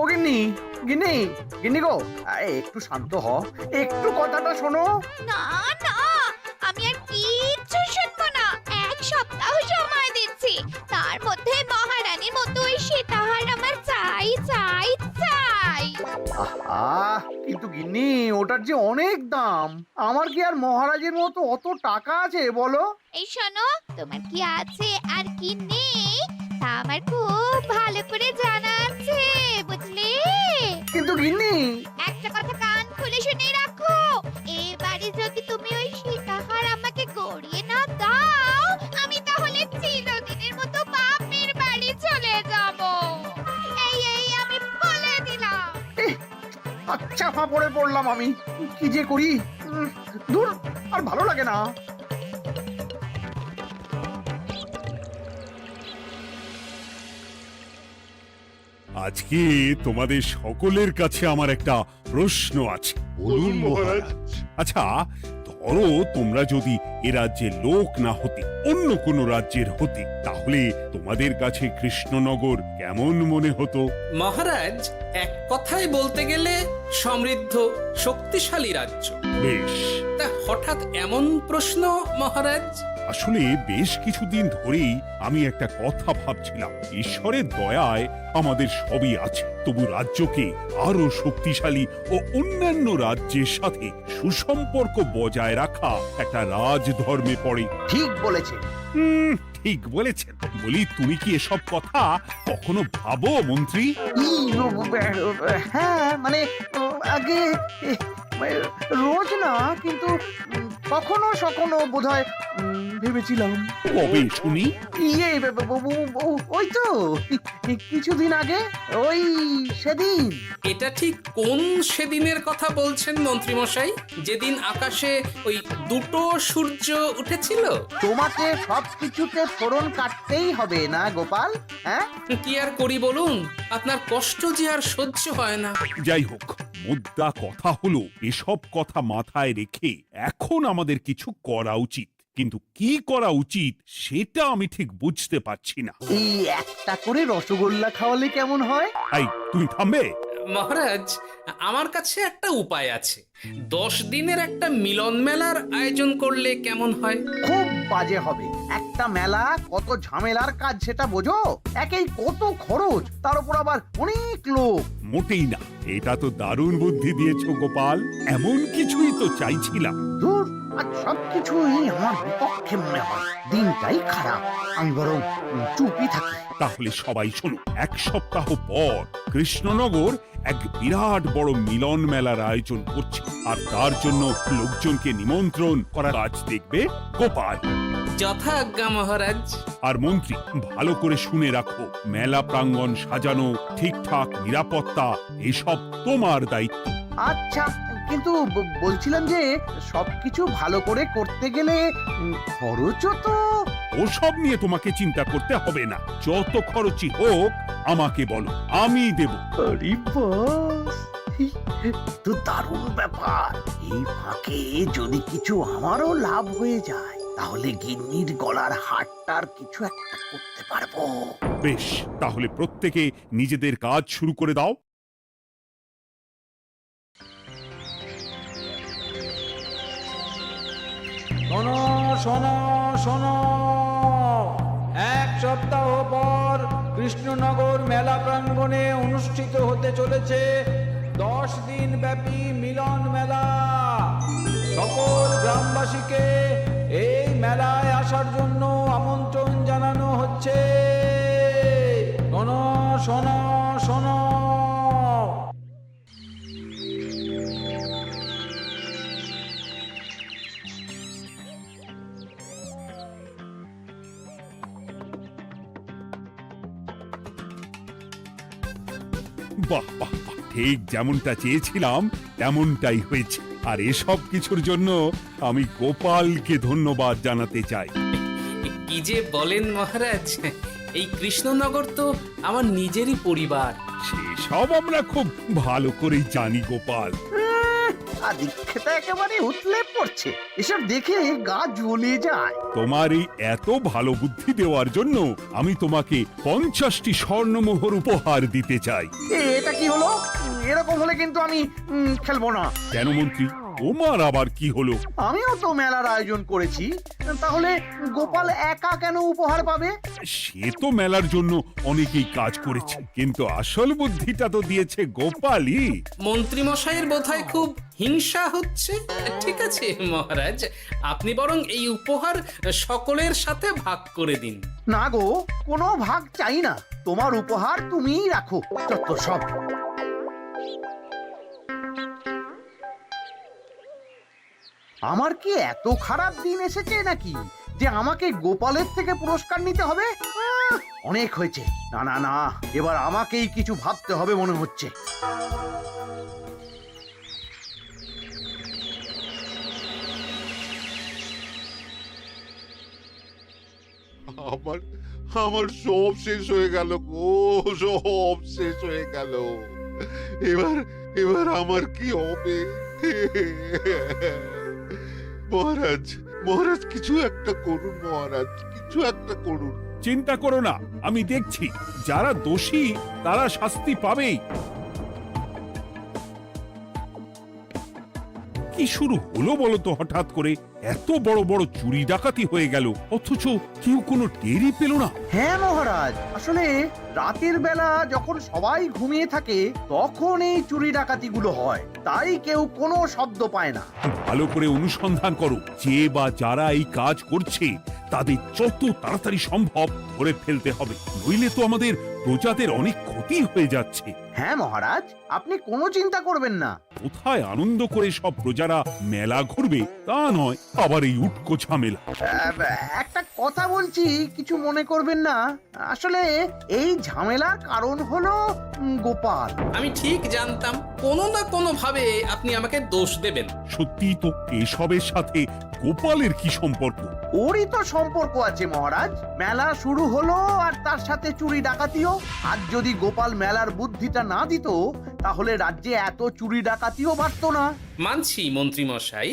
ও গিন্নি, গিন্নি, গিন্নি গো, একটু শান্ত হ, একটু কথাটা শোনো। না না, আমি আর কিচ্ছু শুনবো না। এক সপ্তাহ সময় দিচ্ছি, তার মধ্যে মহারানীর মতো ওই সীতাহার আমার চাই চাই চাই। আহা, কিন্তু গিন্নি ওটার যে অনেক দাম, আমার কি আর মহারাজের মতো অত টাকা আছে বলো? এই শোনো, তোমার কি আছে আর কি নেই তা আমার খুব ভালো করে জানা আছে, বুঝলে? কিন্তু গিন্নি, একটা কথা কান খুলে শুনে রাখো, এবারে যদি তুমি ওই সীতাহার আমাকে গড়িয়ে না দাও, আমি তাহলে চিরদিনের মতো বাপের বাড়ি চলে যাব। এই এই আমি বলে দিলাম। আচ্ছা ফাঁপড়ে পড়লাম আমি, কি যে করি। দূর, আর ভালো লাগে না। আজকে তোমাদের সকলের কাছে আমার একটা প্রশ্ন আছে। বলুন মহারাজ। আচ্ছা, ধরো তোমরা যদি এ রাজ্যের লোক না হতে, অন্য কোনো রাজ্যের হতে, তাহলে তোমাদের কাছে কৃষ্ণনগর কেমন মনে হতো? মহারাজ, এক কথায় বলতে গেলে সমৃদ্ধ শক্তিশালী রাজ্য। বেশ, তা হঠাৎ এমন প্রশ্ন মহারাজ? আসলে বেশ কিছুদিন ধরেই আমি একটা কথা ভাবছিলাম। ঈশ্বরের দয়ায় আমাদের সবই আছে, তবু রাজ্যকে আরো শক্তিশালী ও অন্যান্য রাজ্যের সাথে সুসম্পর্ক বজায় রাখা একটা রাজধর্মে পড়ে। ঠিক বলেছে। ঠিক বলেছেন। বলি, তুমি কি এসব কথা কখনো ভাবো মন্ত্রী? হ্যাঁ, মানে আগে রোজ না, কিন্তু কখনো কখনো বোধহয় ভেবেছিলাম। কবে শুনি? ইয়ে, ওই তো কিছুদিন আগে, ওই সেদিন। এটা ঠিক কোন সেদিনের কথা বলছেন মন্ত্রী মশাই? যেদিন আকাশে ওই দুটো সূর্য উঠেছিল? তোমাকে সবকিছুতে ফোড়ন কাটতেই হবে না গোপাল, হ্যাঁ? কি আর করি বলুন, আপনার কষ্ট যে আর সহ্য হয় না। যাই হোক, মুদ্রা কথা হলো, এসব কথা মাথায় রেখে এখন আমাদের কিছু করা উচিত। কিন্তু কি করা উচিত সেটা আমি ঠিক বুঝতে পারছি না। এই একটা করে রসগোল্লা খাওয়ালে কেমন হয়? এই, তুমি থামবে? মহারাজ, আমার কাছে একটা উপায় আছে। 10 দিনের একটা মিলন মেলার আয়োজন করলে কেমন হয়? খুব বাজে হবে। একটা মেলা কত ঝামেলার কাজ সেটা বোঝো? একেই কত খরচ, তার উপর আবার অনেক লোক। মোটেই না, এটা তো দারুণ বুদ্ধি দিয়েছো গোপাল। এমন কিছুই তো চাইছিলাম। দূর, আর সবকিছুই আমার বিপক্ষে মনে হয়। দিনটাই খারাপ, আমি বরং চুপই থাকি। তাহলে সবাই শোনো, 1 সপ্তাহ পর কৃষ্ণনগর এক বিরাট বড় মিলন মেলার আয়োজন করছে, আর তার জন্য লোকজনকে নিমন্ত্রণ করার কাজ দেখবে গোপাল। যথা আজ্ঞা মহারাজ। আর মন্ত্রী, ভালো করে শুনে রাখো, মেলা প্রাঙ্গণ সাজানো, ঠিকঠাক নিরাপত্তা, এসব তোমার দায়িত্ব। আচ্ছা, কিন্তু বলছিলাম যে সবকিছু ভালো করে করতে গেলে খরচও তো। ওসব নিয়ে তোমাকে চিন্তা করতে হবে না। যত খরচই হোক আমাকে বলো, আমি দেব। আরে বাস, তো দারুণ ব্যাপার। এই ফাঁকে যদি কিছু আমারও লাভ হয়ে যায়, তাহলে গিন্নির গলার হারটার কিছু একটা করতে পারবো। বেশ, তাহলে প্রত্যেকে নিজেদের কাজ শুরু করে দাও। শোনো শোনো শোনো, 1 সপ্তাহ পর কৃষ্ণনগর মেলা প্রাঙ্গণে অনুষ্ঠিত হতে চলেছে 10 দিন ব্যাপী মিলন মেলা। সকল গ্রামবাসীকে এই মেলায় আসার জন্য আমন্ত্রণ জানানো হচ্ছে। শোনো শোনো শোনো। বাহ বাহ বাহ, ঠিক যেমনটা চেয়েছিলাম তেমনটাই হয়েছে। আর এসব কিছুর জন্য আমি গোপালকে ধন্যবাদ জানাতে চাই। কি যে বলেন মহারাজ, এই কৃষ্ণনগর তো আমার নিজেরই পরিবার। সেসব আমরা খুব ভালো করেই জানি গোপাল। আদিক্ষেতা একেবারে উতলে করছে, এসব দেখে গা জ্বলে যায়। তোমার এই এত ভালো বুদ্ধি দেওয়ার জন্য আমি তোমাকে 50টি স্বর্ণমোহর উপহার দিতে চাই। এটা কি হলো? এরকম হলে কিন্তু আমি খেলবো না। কেন মন্ত্রী, তোমার আবার কি হলো? আমিও তো মেলার আয়োজন করেছি, তাহলে গোপাল একা কেন উপহার পাবে? সে তো মেলার জন্য অনেকেই কাজ করেছে, কিন্তু আসল বুদ্ধিটা তো দিয়েছে গোপালই। মন্ত্রী মশাইয়ের বোধহয় খুব হিংসা হচ্ছে। ঠিক আছে মহারাজ, আপনি বরং এই উপহার সকলের সাথে ভাগ করে দিন। না গো, কোনো ভাগ চাই না, তোমার উপহার তুমিই রাখো। যত সব। আমার কি এত খারাপ দিন এসেছে নাকি যে আমাকে গোপালের থেকে পুরস্কার নিতে হবে? অনেক হয়েছে। না না না, এবার আমাকেই কিছু ভাবতে হবে মনে হচ্ছে। আমার আমার সব শেষ হয়ে গেল গো, সব শেষ হয়ে গেল। এবার এবার আমার কি হবে? মহারাজ, মহারাজ কিছু একটা করুন, মহারাজ কিছু একটা করুন। চিন্তা করো না, আমি দেখছি, যারা দোষী তারা শাস্তি পাবেই। কি শুরু হলো বলো তো হঠাৎ করে? এত বড় বড় চুরি ডাকাতি হয়ে গেল, অথচ কেউ কোনো টেরই পেল না। হ্যাঁ মহারাজ, আসলে রাতের বেলা যখন সবাই ঘুমিয়ে থাকে তখন এই চুরি ডাকাতিগুলো হয়, তাই কেউ কোনো শব্দ পায় না। ভালো করে অনুসন্ধান করো, যে বা যারা এই কাজ করছে তাদের যত তাড়াতাড়ি সম্ভব ধরে ফেলতে হবে, নইলে তো আমাদের প্রজাদের অনেক ক্ষতি হয়ে যাচ্ছে। হ্যাঁ মহারাজ, আপনি কোনো চিন্তা করবেন না। কোথায় আনন্দ করে সব প্রজারা মেলা ঘুরবে তা নয়, আবার এই উটকো ঝামেলা। একটা কথা বলছি, কিছু মনে করবেন না। আসলে এই ঝামেলার কারণ হলো গোপাল। আমি ঠিক জানতাম কোনো না কোনো ভাবে আপনি আমাকে দোষ দেবেন। সত্যি তো, এসবের সাথে গোপালের কি সম্পর্ক? ওরই তো সম্পর্ক আছে মহারাজ। মেলা শুরু হলো আর তার সাথে চুরি ডাকাতিও। আর যদি গোপাল মেলার বুদ্ধিটা না দিত তাহলে রাজ্যে এত চুরি ডাকাতিও বাড়তো না। মানছি মন্ত্রী মশাই,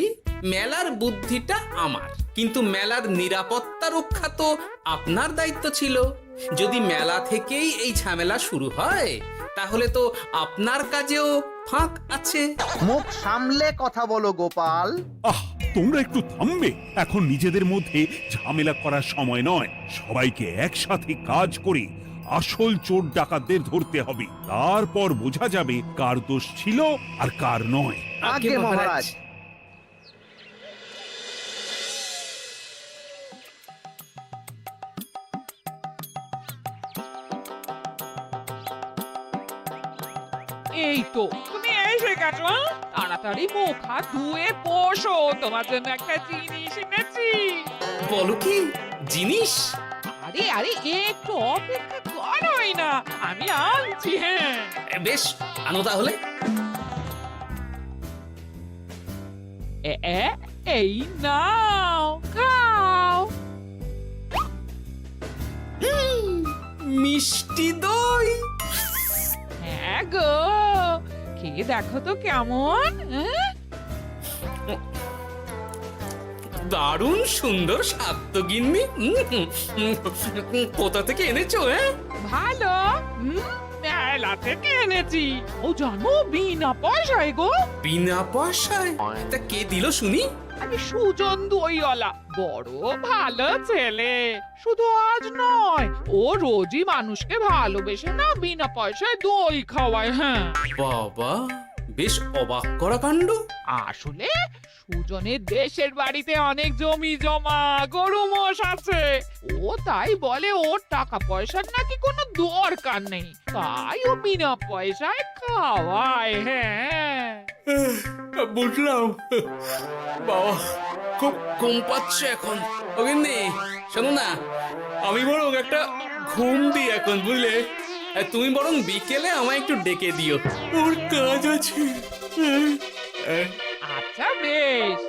মেলার বুদ্ধিটা আমার, কিন্তু মেলার নিরাপত্তা রক্ষা তো আপনার দায়িত্ব ছিল। যদি মেলা থেকেই এই ঝামেলা শুরু হয় তাহলে তো আপনার কাজেও ফাঁক আছে। মুখ সামলে কথা বলো গোপাল। আহ, তোমরা একটু থামবে? এখন নিজেদের মধ্যে ঝামেলা করার সময় নয়। সবাইকে একসাথে কাজ করে আসল চোর ডাকাতদের ধরতে হবে, তারপর বোঝা যাবে কার দোষ ছিল আর কার নয়। আগে মহারাজ। এই তো তুমি এসে গেছো। তাড়াতাড়ি মুখ হাত ধুয়ে বসো, তোমার জন্য একটা জিনিস এনেছি। বলো কি জিনিস? আরে আরে একটু অপেক্ষা করোই না, আমি আনছি। হ্যাঁ বেশ, আনো তাহলে। এই নাও, খাও। মিষ্টি দই। হ্যাঁ গো, খেয়ে দেখো তো কেমন। দারুণ সুন্দর স্বাদ তো গিন্নি। কোথা থেকে এনেছো? ভালো, মেলা থেকে এনেছি। ও জানো, বিনা পয়সায় গো। বিনা পয়সায়? তা কে দিল শুনি? আরে সুজন দইওয়ালা, বড় ভালো ছেলে। শুধু আজ নয়, ও রোজই মানুষকে ভালোবেসে না বিনা পয়সায় দই খাওয়ায়। হ্যাঁ বাবা, বেশ অবাক করা কাণ্ড। আসলে সুজনের দেশের বাড়িতে অনেক জমি জমা, গরু মোষ আছে। ও তাই বলে ওর টাকা পয়সার নাকি কোনো দরকার নেই, তাই ও বিনা পয়সায় খাওয়ায়। হ্যাঁ বুঝলাম। বাবা, খুব ঘুম পাচ্ছে এখন। ও গিন্নি, শোনো না, আমি বরং একটা ঘুম দিই এখন, বুঝলে? তুমি বরং বিকেলে আমায় একটু ডেকে দিও, ওর কাজ আছে। আচ্ছা বেশ।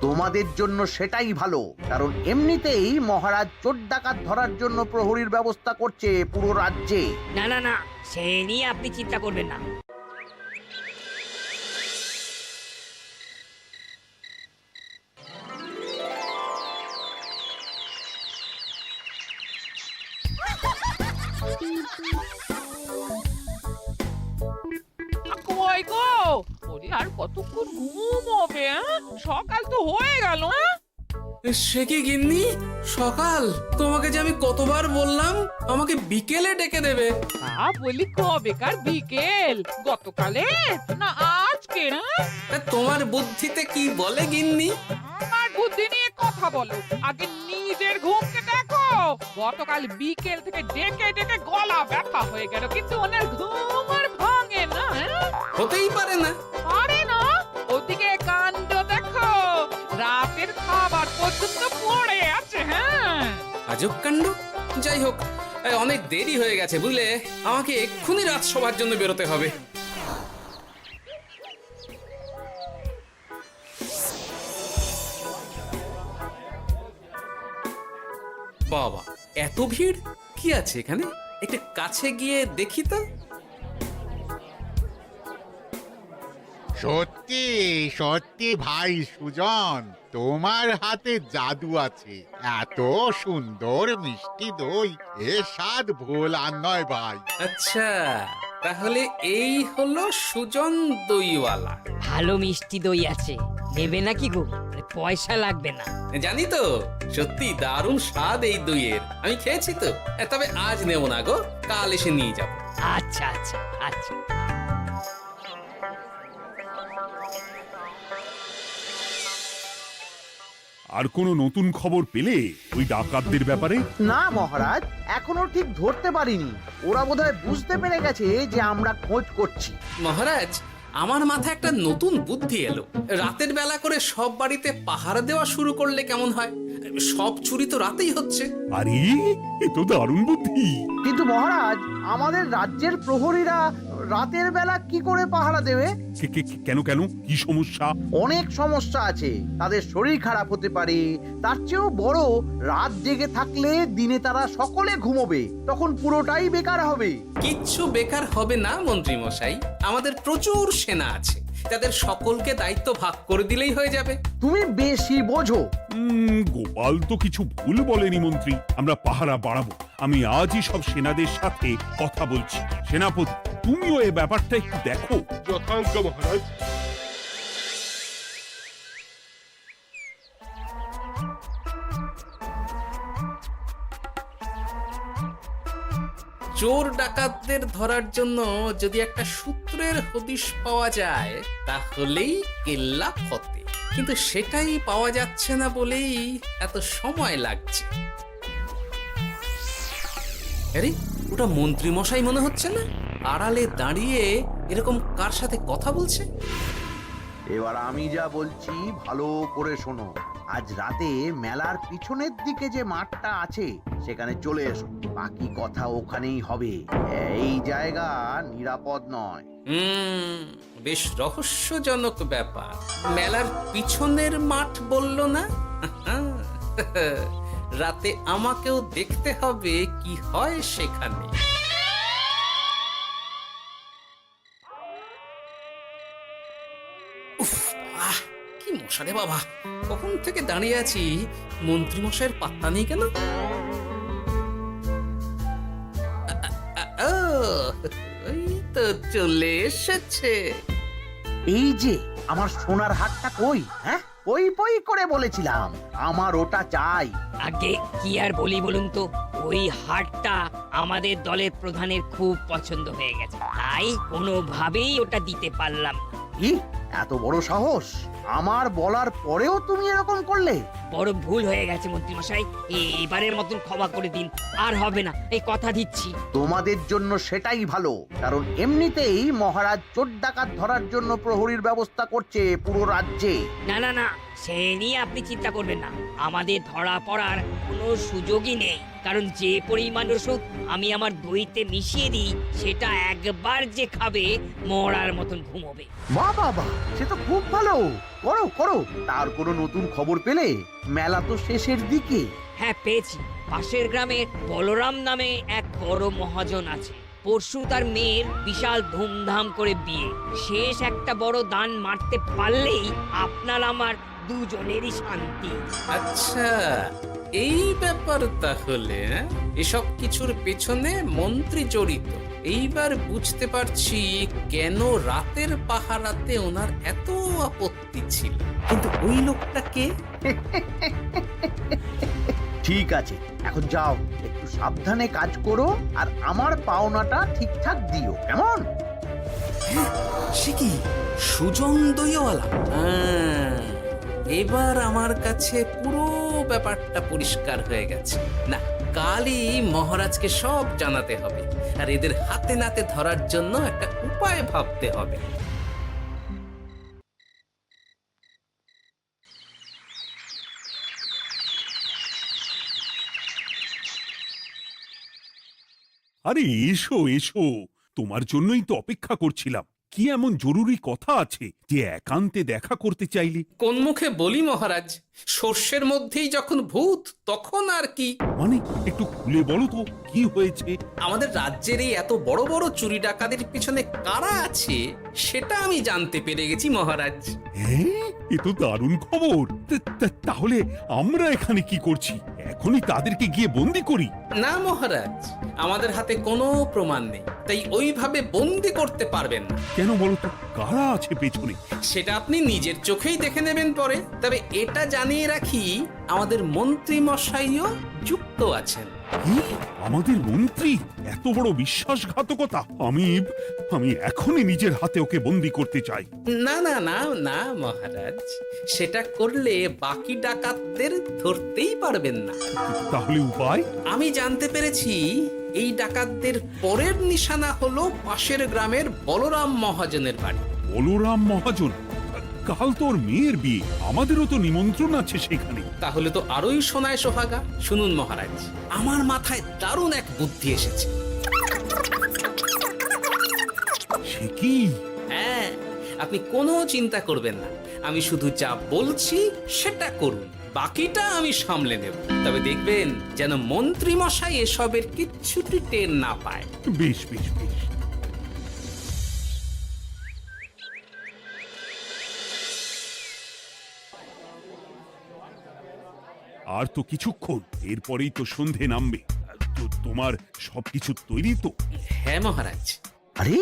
তোমাদের জন্য সেটাই ভালো, কারণ এমনিতেই মহারাজ চোর ডাকাত ধরার জন্য প্রহরীর ব্যবস্থা করছে পুরো রাজ্যে। না না না, সে নিয়ে আপনি চিন্তা করবেন না। ওরে আর কতক্ষণ ঘুমোবে? সকাল তো হয়ে গেল। সে কি গিন্নি, সকাল? তোমাকে যে আমি কতবার বললাম আমাকে বিকেলে ডেকে দেবে। তা বলি কবেকার বিকেল? গতকালে না আজকে? তা তোমার বুদ্ধিতে কি বলে গিন্নি? আমার বুদ্ধি নিয়ে কথা বলো, আগে নিজের ঘুমকে দেখো। গতকাল বিকেল থেকে ডেকে ডেকে গলা ব্যথা হয়ে গেল, কিন্তু ওনার ঘুম আর ভাঙে না। হতেই পারে না। পারে না? ওদিকে কাণ্ড দেখো, রাতের খাবার পর্যন্ত পড়ে আছে। হ্যাঁ, আজব কাণ্ড। যাই হোক, অনেক দেরি হয়ে গেছে বুঝলে, আমাকে এক্ষুনি রাজসভার জন্য বেরোতে হবে। বাবা, এত ভিড় কি আছে এখানে? একটু কাছে গিয়ে দেখি তো। সত্যি সত্যি ভাই সুজন, তোমার হাতে জাদু আছে। এত সুন্দর মিষ্টি দই, এ স্বাদ ভোলার নয় ভাই। আচ্ছা, তাহলে এই হলো সুজন দইওয়ালা। ভালো মিষ্টি দই আছে, নেবে নাকি গো? পয়সা লাগবে না। জানি তো, সত্যি দারুণ স্বাদ এই দইয়ের। আমি খেয়েছি তো। তবে আজ নেব না গো, কাল এসে নিয়ে যাব। আচ্ছা আচ্ছা আচ্ছা। আর কোনো নতুন খবর পেলে ওই ডাকাতদের ব্যাপারে? না মহারাজ, এখনো ঠিক ধরতে পারিনি। ওরা বোধহয় বুঝতে পেরে গেছে যে আমরা খোঁজ করছি। মহারাজ, আমার মাথায় একটা নতুন বুদ্ধি এলো। রাতের বেলা করে সব বাড়িতে পাহারা দেওয়া শুরু করলে কেমন হয়? সব চুরি তো রাতেই হচ্ছে। আরে, এ তো দারুণ বুদ্ধি। কিন্তু মহারাজ, আমাদের রাজ্যের প্রহরীরা রাতের বেলা কি করে পাহারা দেবে? কেন কেন, কি সমস্যা? অনেক সমস্যা আছে। তাদের শরীর খারাপ হতে পারে, তার চেয়েও বড়, রাত জেগে থাকলে দিনে তারা সকলে ঘুমোবে, তখন পুরোটাই বেকার হবে। কিচ্ছু বেকার হবে না মন্ত্রী মশাই, আমাদের প্রচুর সেনা আছে, তাদের সকলকে দায়িত্ব ভাগ করে দিলেই হয়ে যাবে। তুমি বেশি বোঝো। গোপাল তো কিছু ভুল বলেনি মন্ত্রী, আমরা পাহারা বাড়াবো। আমি আজই সব সেনাদের সাথে কথা বলছি। সেনাপতি, তুমিও এ ব্যাপারটা একটু দেখো। যথাজ্ঞা মহারাজ। চোর ডাকাতদের ধরার জন্য যদি একটা সূত্রের হদিশ পাওয়া যায় তাহলেই কেল্লা ফতে, কিন্তু সেটাই পাওয়া যাচ্ছে না বলেই এত সময় লাগছে। আরে, ওটা মন্ত্রী মশাই মনে হচ্ছে না? আড়ালে দাঁড়িয়ে এরকম কার সাথে কথা বলছে? এবার আমি যা বলছি ভালো করে শোনো। আজ রাতে মেলার পিছনের দিকে যে মাঠটা আছে সেখানে চলে এসো। বাকি কথা ওখানেই হবে। এই জায়গা নিরাপদ নয়। বেশ রহস্যজনক ব্যাপার। মেলার পিছনের মাঠ বলল না? রাতে আমাকেও দেখতে হবে কি হয় সেখানে। উফ, কি মশা রে বাবা! কখন থেকে দাঁড়িয়ে আছি, মন্ত্রী মশাইয়ের পাত্তা নেই কেন? ওই তো চলে এসেছে। এই যে আমার সোনার হাটটা কই? হ্যাঁ, পই পই করে বলেছিলাম আমার ওটা চাই। আগে কি আর বলি বলুন তো, ওই হারটা আমাদের দলের প্রধানের খুব পছন্দ হয়ে গেছে, তাই কোনোভাবেই ওটা দিতে পারলাম না। কি এত বড় সাহস! আমার বলার পরেও তুমি এরকম করলে? বড় ভুল হয়ে গেছে মন্ত্রী মশাই, এবারের মতন ক্ষমা করে দিন, আর হবে না, এই কথা দিচ্ছি। তোমাদের জন্য সেটাই ভালো, কারণ এমনিতেই মহারাজ চোর ডাকাত ধরার জন্য প্রহরীর ব্যবস্থা করছে পুরো রাজ্যে। না না না, সে নিয়ে আপনি চিন্তা করবেন না, আমাদের ধরা পড়ার কোনো সুযোগই নেই, কারণ যে পরিমাণ ওষুধ আমি আমার দইতে মিশিয়ে দিই সেটা একবার যে খাবে মরার মতন ঘুমোবে। বাহ বাহ বাহ, সে তো খুব ভালো। করো করো। তার কোনো নতুন খবর পেলে? মেলা তো শেষের দিকে। হ্যাঁ, পেয়েছি। পাশের গ্রামের বলরাম নামে এক বড় মহাজন আছে। পরশু তার মেয়ের বিশাল ধুমধাম করে বিয়ে। শেষ একটা বড় দান মারতে পারলেই আপনার আমার দুজনেরই শান্তি। আচ্ছা, এই ব্যাপার তাহলে। এসব কিছুর পেছনে মন্ত্রী জড়িত। এইবার বুঝতে পারছি কেন রাতের পাহারাতে ওনার এত আপত্তি ছিল। কিন্তু ওই লোকটা কে? ঠিক আছে, এখন যাও, একটু সাবধানে কাজ করো আর আমার পাওনাটা ঠিকঠাক দিও, কেমন? সে কি সুজন দইওয়ালা? এবার আমার কাছে পুরো ব্যাপারটা পরিষ্কার হয়ে গেছে। না, কালই মহারাজকে সব জানাতে হবে, আর এদের হাতে নাতে ধরার জন্য একটা উপায় ভাবতে হবে। আরে এসো এসো, তোমার জন্যই তো অপেক্ষা করছিলাম। কি এমন জরুরি কথা আছে যে একান্তে দেখা করতে চাইলে? কোন মুখে বলি মহারাজ, সর্ষের মধ্যেই যখন ভূত তখন আর কি। মানে একটু খুলে বলো তো কি হয়েছে? আমাদের রাজ্যের এই এত বড় বড় চুরি ডাকাতির পিছনে কারা আছে সেটা আমি জানতে পেরে গেছি মহারাজ। হ্যাঁ, এ তো দারুণ খবর। তাহলে আমরা এখানে কি করছি? এখনই তাদেরকে গিয়ে বন্দি করি? না মহারাজ, আমাদের হাতে কোনো প্রমাণ নেই, তাই ওইভাবে বন্দি করতে পারবেন না। কেন বলো তো, কারা আছে পেছনে? সেটা আপনি নিজের চোখেই দেখে নেবেন পরে। তবে এটা জানিয়ে রাখি, আমাদের মন্ত্রী মশাইও যুক্ত আছেন। কি? আমাদের মন্ত্রী? এত বড় বিশ্বাসঘাতকতা! আমি এখনই নিজের হাতে ওকে বন্দি করতে চাই। না না না না মহারাজ, সেটা করলে বাকি ডাকাতদের ধরতেই পারবেন না। তাহলে উপায়? আমি জানতে পেরেছি এই ডাকাতদের পরের নিশানা হলো পাশের গ্রামের বলরাম মহাজনের বাড়ি। বলরাম মহাজন? কাল তোর মেয়ের বিয়ে, আমাদেরও তো নিমন্ত্রণ আছে সেখানে। তাহলে তো আরোই সোনায় সোহাগা। শুনুন মহারাজ, আমার মাথায় দারুণ এক বুদ্ধি এসেছে। সে কি? হ্যাঁ, আপনি কোনো চিন্তা করবেন না, আমি শুধু যা বলছি সেটা করুন, বাকিটা আমি সামলে নেব। তবে দেখবেন যেন মন্ত্রী মশাই এসবের কিচ্ছুটি টের না পায়। বেশ বেশ বেশ। আর তো কিছুক্ষণ, এরপরেই তো সন্ধে নামবে। তোমার সবকিছু তৈরি তো? হ্যাঁ মহারাজ। আরে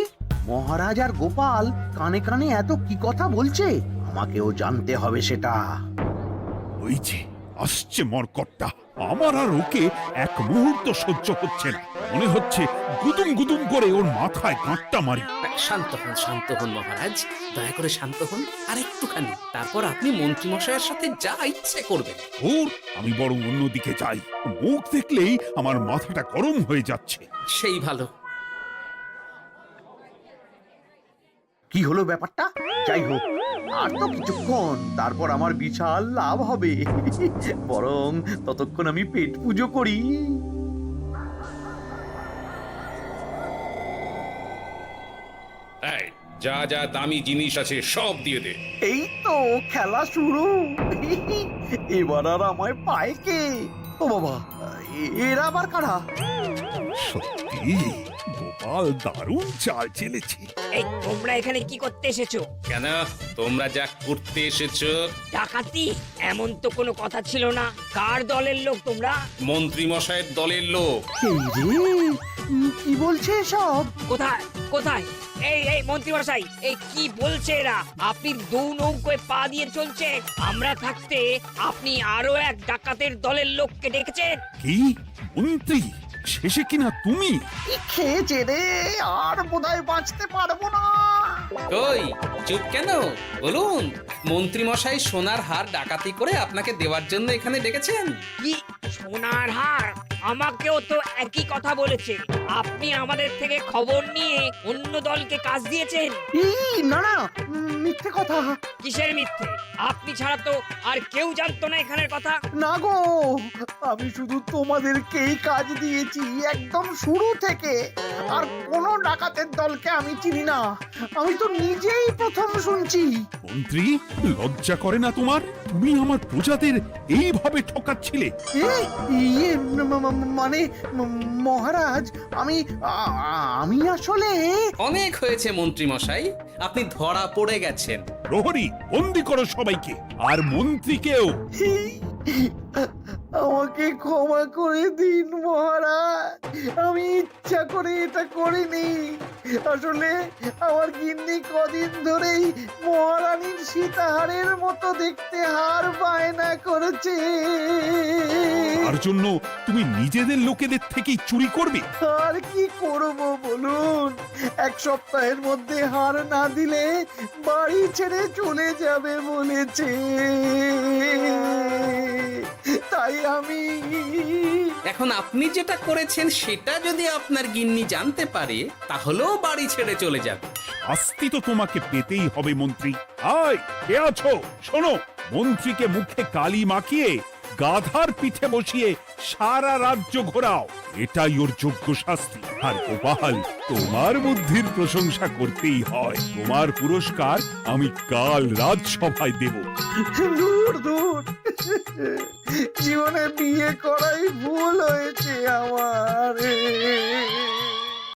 মহারাজ আর গোপাল কানে কানে এত কি কথা বলছে, আমাকেও জানতে হবে সেটা। ওই যে আসছে মরকটটা, আমার আর ওকে এক মুহূর্ত সহ্য হচ্ছে না। মনে হচ্ছে গুদুম গুদুম করে ওর মাথায় গাঁটটা মারি। শান্ত হন মহারাজ, দয়া করে শান্ত হন আর একটুখানি, তারপর আপনি মন্ত্রী মশাইয়ের সাথে যা ইচ্ছে করবেন। ওর আমি বরং অন্যদিকে যাই, মুখ দেখলেই আমার মাথাটা গরম হয়ে যাচ্ছে। সেই ভালো। কি হলো ব্যাপারটা? যাই হোক, আর তো কিছুক্ষণ, তারপর আমার বিশাল লাভ হবে। বরং ততক্ষণ আমি পেট পুজো করি। যা যা দামি জিনিস আছে সব দিয়ে দে। এই তো খেলা শুরু। এবার আর আমায় পায় কে? ও বাবা, এরা আবার কারা? সত্যি গোপাল দারুণ চাল চেলেছে। এই তোমরা এখানে কি করতে এসেছো? কেন, তোমরা যা করতে এসেছো? ডাকাতি? এমন তো কোনো কথা ছিল না। কার দলের লোক তোমরা? মন্ত্রী মশাইয়ের দলের লোক। এই রে, কি বলছে সব? কোথায় কোথায়? এই মন্ত্রী মশাই, এই কি বলছে এরা? আপনি দু নৌকোয় পা দিয়ে চলছে, আমরা থাকতে আপনি আরো এক ডাকাতের দলের লোককে ডেকেছেন। কি মন্ত্রী? শেষে কিনা তুমি? কি খেয়েছে রে, আর বোধহয় বাঁচতে পারবো না। কই, চুপ কেন? বলুন, মন্ত্রী মশাই সোনার হার ডাকাতি করে আপনাকে দেওয়ার জন্য এখানে ডেকেছেন। কি সোনার হার? আমাকেও তো একই কথা বলেছে। আপনি আমাদের থেকে খবর নিয়ে অন্য দলকে কাজ দিয়েছেন। না না, মিথ্যে কথা। কিসের মিথ্যে? আপনি ছাড়া তো আর কেউ জানতো না এখানের কথা। না গো, আমি শুধু তোমাদেরকেই কাজ দিয়েছি একদম শুরু থেকে। আর কোনো ডাকাতের দলকে আমি চিনি না, আমি তো নিজেই প্রথম শুনছি। মন্ত্রী, লজ্জা করে না তোমার? তুমি আমার প্রজাদের এইভাবে ঠকাচ্ছিলে। ইয়ে মানে মহারাজ, আমি আসলে। অনেক হয়েছে মন্ত্রী মশাই, আপনি ধরা পড়ে গেছেন। প্রহরী, বন্দি করো সবাইকে, আর মন্ত্রীকেও। আমাকে ক্ষমা করে দিন মহারাজ, আমি ইচ্ছা করে এটা করিনি। আসলে আমার গিন্নি কদিন ধরেই মহারানীর সীতাহারের মতো দেখতে হার বায়না করেছে। তার জন্য তুমি নিজেদের লোকেদের থেকেই চুরি করবে? আর কি করব বলুন, এক সপ্তাহের মধ্যে হার না দিলে বাড়ি ছেড়ে চলে যাবে বলেছে। তাই আমি এখন আপনি যেটা করেছেন সেটা যদি আপনার গিন্নি জানতে পারে তাহলেও বাড়ি ছেড়ে চলে যাবে। শাস্তি তো তোমাকে পেতেই হবে মন্ত্রী। আয়, কে আছো? শোনো, মন্ত্রীকে মুখে কালি মাখিয়ে গাধার পিঠে বসিয়ে সারা রাজ্য ঘোরাও, এটাই ওর যোগ্য শাস্তি। আর গোপাল, তোমার বুদ্ধির প্রশংসা করতেই হয়। তোমার পুরস্কার আমি কাল রাজসভায় দেব। দূর দূর, জীবনে বিয়ে করাই ভুল হয়েছে।